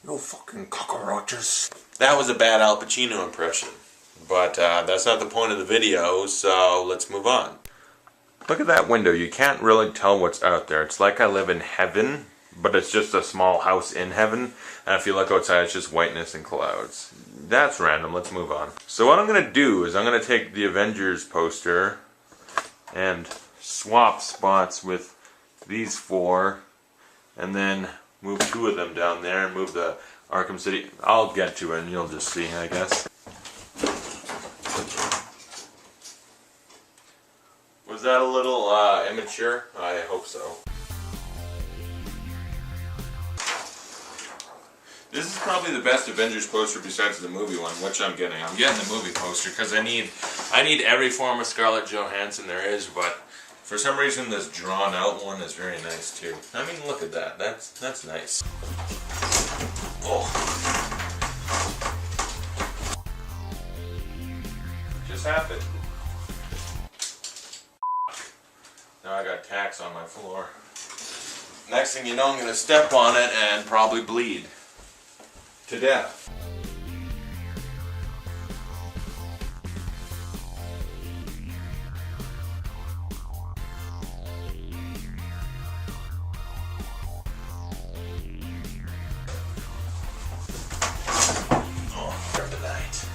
No fucking cockroaches. That was a bad Al Pacino impression. But that's not the point of the video, so let's move on. Look at that window. You can't really tell what's out there. It's like I live in heaven, but it's just a small house in heaven. And if you look outside, it's just whiteness and clouds. That's random. Let's move on. So what I'm going to do is I'm going to take the Avengers poster and swap spots with these four, and then move two of them down there and move the Arkham City. I'll get to it and you'll just see, I guess. Was that a little immature? I hope so. This is probably the best Avengers poster besides the movie one, which I'm getting. I'm getting the movie poster because I need every form of Scarlett Johansson there is, but for some reason this drawn out one is very nice too. I mean, look at that. That's nice. Oh. Just happened. Now I got tacks on my floor. Next thing you know, I'm going to step on it and probably bleed to death. Oh, kryptonite.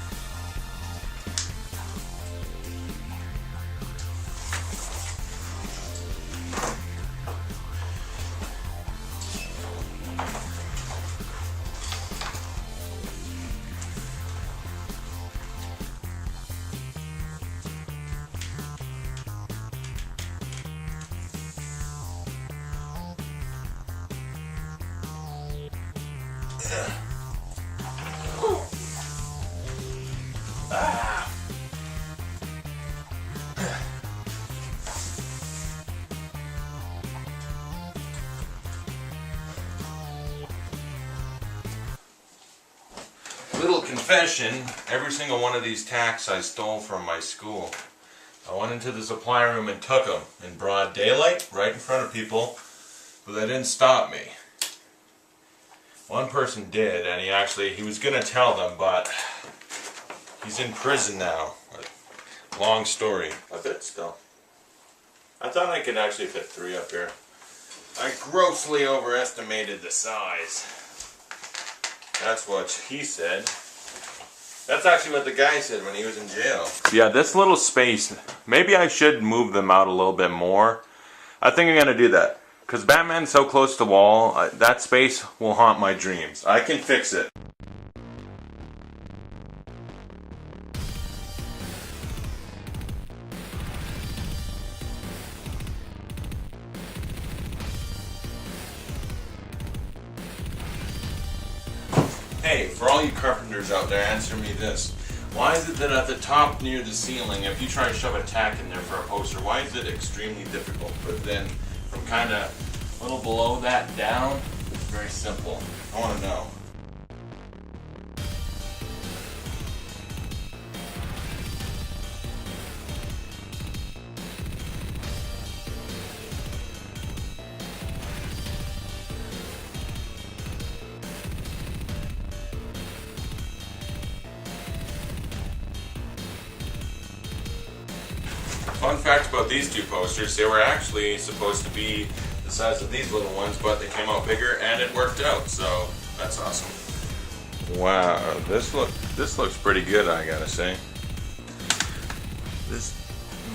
Little confession, every single one of these tacks I stole from my school. I went into the supply room and took them in broad daylight, right in front of people, but they didn't stop me. One person did, and he was gonna tell them, but he's in prison now. Long story. A bit still. I thought I could actually fit 3 up here. I grossly overestimated the size. That's what he said. That's actually what the guy said when he was in jail. Yeah, this little space, maybe I should move them out a little bit more. I think I'm gonna do that. Because Batman's so close to the wall, that space will haunt my dreams. I can fix it. Hey, for all you carpenters out there, answer me this. Why is it that at the top near the ceiling, if you try to shove a tack in there for a poster, why is it extremely difficult? But then from kind of a little below that down, it's very simple. I want to know. Fun fact about these two posters, they were actually supposed to be the size of these little ones, but they came out bigger and it worked out, so that's awesome. Wow, this looks pretty good, I gotta say. This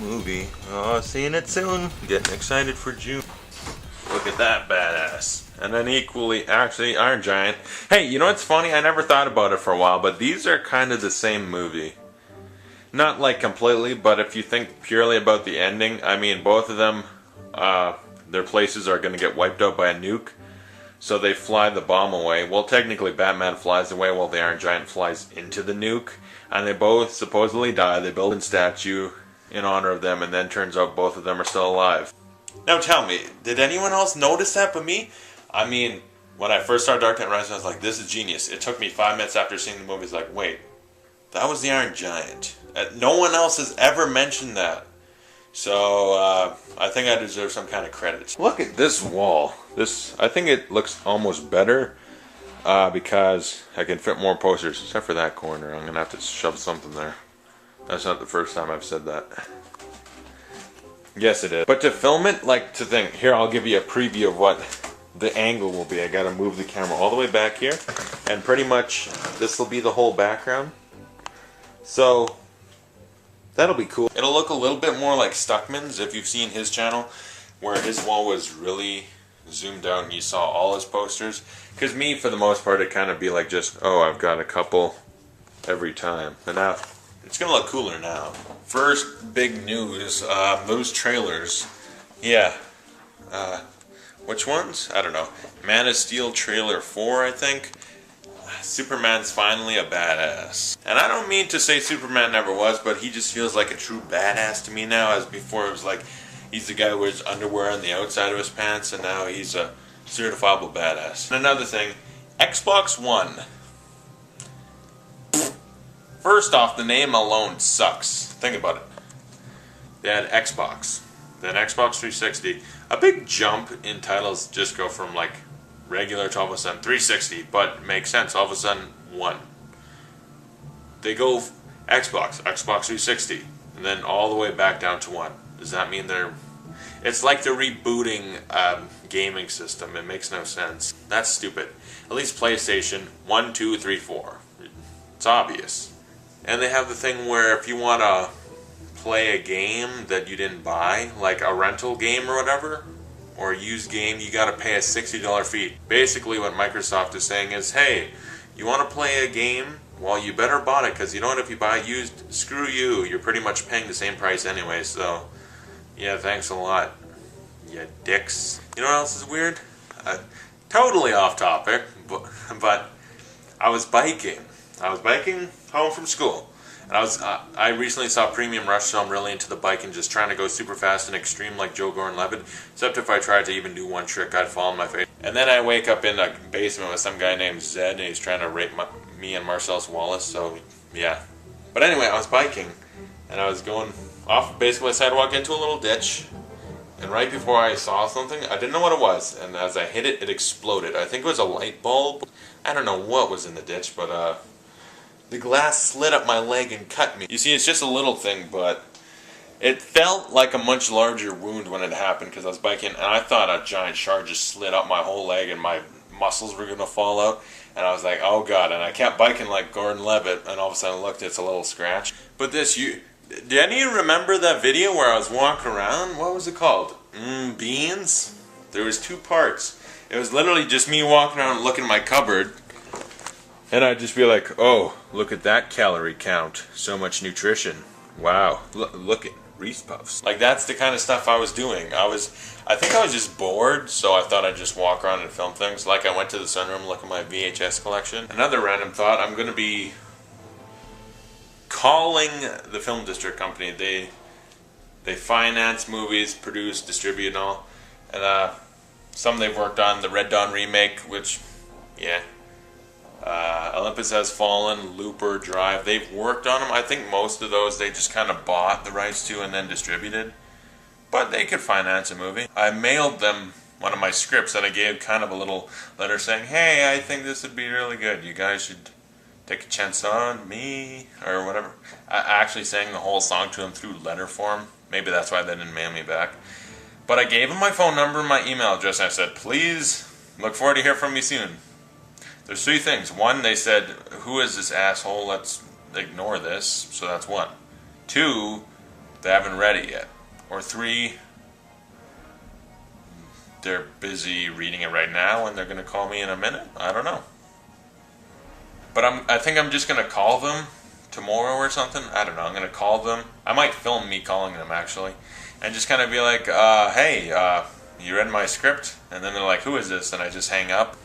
movie, oh, seeing it soon, getting excited for June. Look at that badass. And then equally, actually, Iron Giant. Hey, you know what's funny? I never thought about it for a while, but these are kind of the same movie. Not like completely, but if you think purely about the ending, I mean, both of them, their places are going to get wiped out by a nuke. So they fly the bomb away. Well, technically Batman flies away while the Iron Giant flies into the nuke. And they both supposedly die. They build a statue in honor of them, and then turns out both of them are still alive. Now tell me, did anyone else notice that but me? I mean, when I first started Dark Knight Rises, I was like, this is genius. It took me 5 minutes after seeing the movie. It's like, wait, that was the Iron Giant. No one else has ever mentioned that. So, I think I deserve some kind of credit. Look at this wall. I think it looks almost better. because I can fit more posters, except for that corner. I'm gonna have to shove something there. That's not the first time I've said that. Yes, it is. But to film it, like to think, here, I'll give you a preview of what the angle will be. I gotta move the camera all the way back here, and pretty much this will be the whole background. So that'll be cool. It'll look a little bit more like Stuckman's, if you've seen his channel, where his wall was really zoomed out and you saw all his posters. Because me, for the most part, it kind of be like just, oh, I've got a couple every time. But now, it's gonna look cooler now. First big news, those trailers. Yeah. Which ones? I don't know. Man of Steel trailer 4, I think. Superman's finally a badass. And I don't mean to say Superman never was, but he just feels like a true badass to me now, as before it was like he's the guy who wears underwear on the outside of his pants, and now he's a certifiable badass. And another thing, Xbox One. First off, the name alone sucks. Think about it. They had Xbox, then Xbox 360. A big jump in titles just go from like regular to all of a sudden 360, but it makes sense. All of a sudden, one. They go Xbox 360, and then all the way back down to one. Does that mean they're... It's like they're rebooting gaming system. It makes no sense. That's stupid. At least PlayStation 1, 2, 3, 4. It's obvious. And they have the thing where if you want to play a game that you didn't buy, like a rental game or whatever, or a used game, you gotta pay a $60 fee. Basically what Microsoft is saying is, hey, you want to play a game? Well, you better bought it, because you know what, if you buy used, screw you. You're pretty much paying the same price anyway, so yeah, thanks a lot, you dicks. You know what else is weird? Totally off topic, but I was biking. Home from school. And I recently saw Premium Rush, so I'm really into the bike and just trying to go super fast and extreme like Joe Gordon-Levitt. Except if I tried to even do one trick, I'd fall on my face. And then I wake up in a basement with some guy named Zed, and he's trying to rape me and Marcellus Wallace, so yeah. But anyway, I was biking, and I was going off basically the sidewalk into a little ditch. And right before I saw something, I didn't know what it was, and as I hit it, it exploded. I think it was a light bulb. I don't know what was in the ditch, but the glass slid up my leg and cut me. You see, it's just a little thing, but it felt like a much larger wound when it happened, because I was biking, and I thought a giant shark just slid up my whole leg and my muscles were going to fall out. And I was like, oh god, and I kept biking like Gordon-Levitt, and all of a sudden I looked, it's a little scratch. But this, did any of you remember that video where I was walking around? What was it called? Beans? There was 2 parts. It was literally just me walking around looking at my cupboard, and I'd just be like, oh, look at that calorie count. So much nutrition. Wow. Look at Reese Puffs. Like, that's the kind of stuff I was doing. I think I was just bored, so I thought I'd just walk around and film things. Like, I went to the sunroom, look at my VHS collection. Another random thought, I'm going to be calling the film district company. They finance movies, produce, distribute, and all. And some they've worked on, the Red Dawn remake, which, yeah. Olympus Has Fallen, Looper, Drive, they've worked on them. I think most of those they just kind of bought the rights to and then distributed. But they could finance a movie. I mailed them one of my scripts that I gave kind of a little letter saying, hey, I think this would be really good. You guys should take a chance on me, or whatever. I actually sang the whole song to them through letter form. Maybe that's why they didn't mail me back. But I gave them my phone number and my email address, and I said, please, look forward to hear from me soon. There's 3 things. 1, they said, who is this asshole? Let's ignore this. So that's 1. 2, they haven't read it yet. Or 3, they're busy reading it right now and they're going to call me in a minute. I don't know. But I think I'm just going to call them tomorrow or something. I don't know. I'm going to call them. I might film me calling them, actually. And just kind of be like, hey, you read my script? And then they're like, who is this? And I just hang up.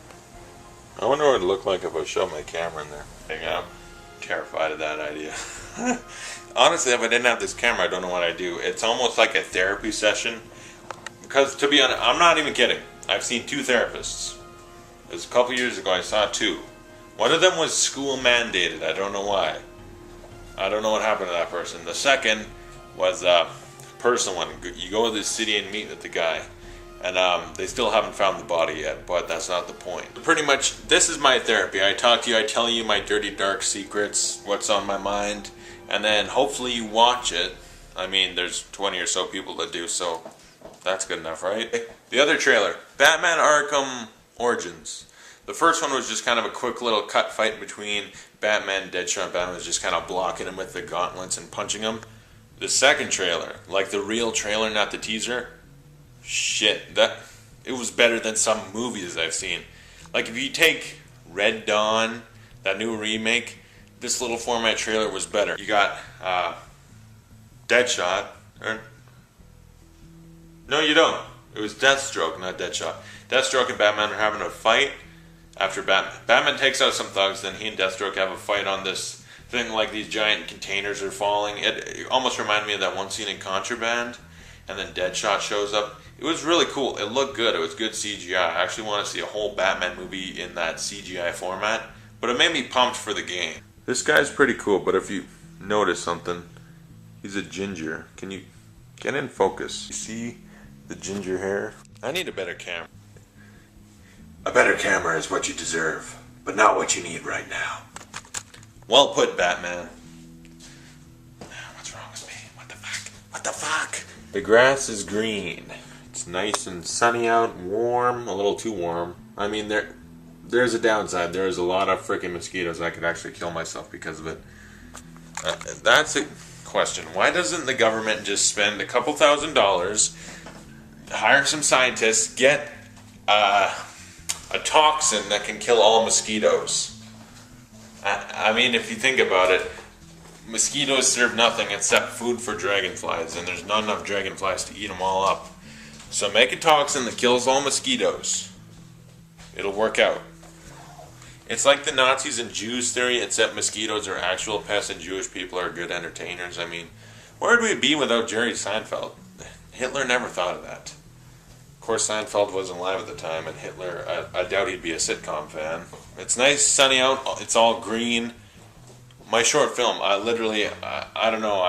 I wonder what it would look like if I showed my camera in there. I'm terrified of that idea. Honestly, if I didn't have this camera, I don't know what I'd do. It's almost like a therapy session. Because, to be honest, I'm not even kidding. I've seen 2 therapists. It was a couple years ago, I saw 2. One of them was school mandated. I don't know why. I don't know what happened to that person. The second was a personal one. You go to the city and meet with the guy. And they still haven't found the body yet, but that's not the point. Pretty much, this is my therapy. I talk to you, I tell you my dirty, dark secrets, what's on my mind, and then hopefully you watch it. I mean, there's 20 or so people that do, so that's good enough, right? The other trailer, Batman Arkham Origins. The first one was just kind of a quick little cut fight between Batman and Deadshot. Batman was just kind of blocking him with the gauntlets and punching him. The second trailer, like the real trailer, not the teaser, shit, that it was better than some movies I've seen. Like if you take Red Dawn, that new remake, this little format trailer was better. You got Deadshot, or no, you don't. It was Deathstroke, not Deadshot. Deathstroke and Batman are having a fight after Batman takes out some thugs. Then he and Deathstroke have a fight on this thing, like these giant containers are falling. It almost reminded me of that one scene in Contraband, and then Deadshot shows up. It was really cool. It looked good. It was good CGI. I actually want to see a whole Batman movie in that CGI format, but it made me pumped for the game. This guy's pretty cool, but if you notice something, he's a ginger. Can you get in focus? You see the ginger hair? I need a better camera. A better camera is what you deserve, but not what you need right now. Well put, Batman. What's wrong with me? What the fuck? What the fuck? The grass is green. It's nice and sunny out, warm, a little too warm. I mean, there's a downside. There's a lot of freaking mosquitoes. I could actually kill myself because of it. That's a question. Why doesn't the government just spend a couple $1,000, hire some scientists, get a toxin that can kill all mosquitoes? I mean, if you think about it, mosquitoes serve nothing except food for dragonflies, and there's not enough dragonflies to eat them all up. So make a toxin that kills all mosquitoes. It'll work out. It's like the Nazis and Jews theory, except mosquitoes are actual pests and Jewish people are good entertainers. I mean, where would we be without Jerry Seinfeld? Hitler never thought of that. Of course, Seinfeld wasn't alive at the time, and Hitler, I doubt he'd be a sitcom fan. It's nice, sunny out, it's all green. My short film, I don't know,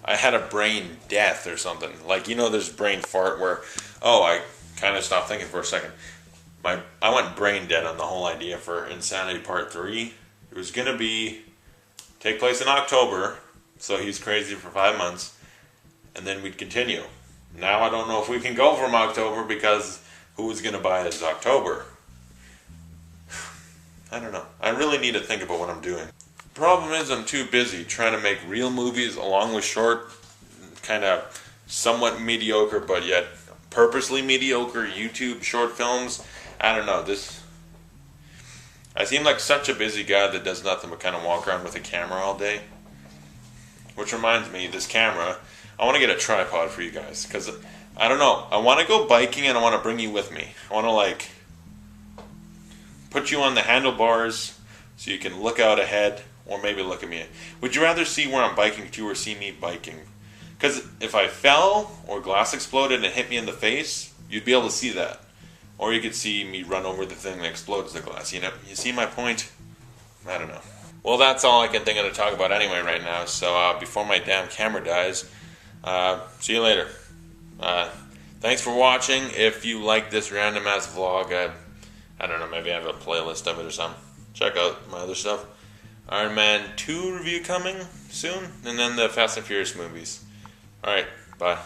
I had a brain death or something. Like, you know, there's brain fart where, I kind of stopped thinking for a second. I went brain dead on the whole idea for Insanity Part 3. It was going to take place in October, so he's crazy for 5 months, and then we'd continue. Now I don't know if we can go from October because who's going to buy this October? I don't know. I really need to think about what I'm doing. Problem is I'm too busy trying to make real movies along with short, kind of somewhat mediocre, but yet purposely mediocre YouTube short films. I don't know. I seem like such a busy guy that does nothing but kind of walk around with a camera all day. Which reminds me, this camera, I want to get a tripod for you guys, because I don't know. I want to go biking and I want to bring you with me. I want to put you on the handlebars so you can look out ahead, or maybe look at me. Would you rather see where I'm biking to or see me biking? Because if I fell or glass exploded and hit me in the face, you'd be able to see that. Or you could see me run over the thing that explodes the glass. You know, you see my point? I don't know. Well, that's all I can think of to talk about anyway right now. So before my damn camera dies, see you later. Thanks for watching. If you like this random ass vlog, I don't know, maybe I have a playlist of it or something. Check out my other stuff. Iron Man 2 review coming soon, and then the Fast and Furious movies. Alright, bye.